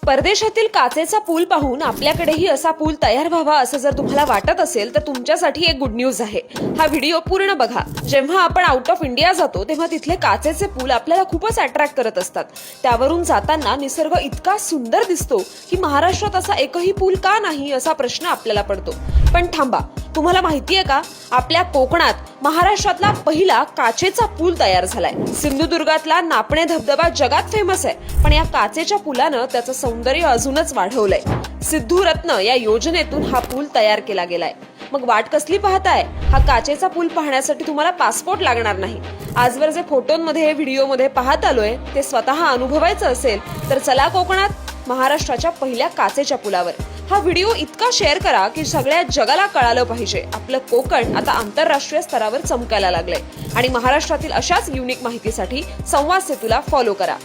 परदेशातील काचेचा पूल पाहून आपल्याकडेही असा पूल तयार व्हावा असं जर तुम्हाला वाटत असेल तर तुमच्यासाठी एक गुड न्यूज आहे. हा व्हिडिओ पूर्ण बघा. जेव्हा आपण आउट ऑफ इंडिया जातो तेव्हा तिथले काचेचे पूल आपल्याला खूपच अट्रॅक्ट करत असतात. त्यावरून जाताना निसर्ग इतका सुंदर दिसतो की महाराष्ट्रात असा एकही पूल का नाही असा प्रश्न आपल्याला पडतो. पण थांबा, तुम्हाला माहितीये का, आपल्या कोकणात महाराष्ट्रातला पहिला काचेचा पूल तयार झालाय. सिंधुदुर्गातला नापणे धबधबा जगात फेमस आहे, पण या काचेच्या पुलानं त्याचं सौंदर्य अजूनच वाढवलंय. सिद्धू रत्न या योजनेतून हा पूल तयार केला गेलाय. मग वाट कसली पाहताय? हा काचेचा पूल पाहण्यासाठी तुम्हाला पासपोर्ट लागणार नाही. आजवर जे फोटोंमध्ये व्हिडिओमध्ये पाहत आलोय ते स्वतः अनुभवायचं असेल तर चला कोकणात महाराष्ट्राच्या पहिल्या काचेच्या पुलावर. हा व्हिडिओ इतका शेअर करा की सगळ्या जगाला कळालं पाहिजे आपलं कोकण आता आंतरराष्ट्रीय स्तरावर चमकायला लागलंय. आणि महाराष्ट्रातील अशाच युनिक माहितीसाठी संवाद सेतूला फॉलो करा.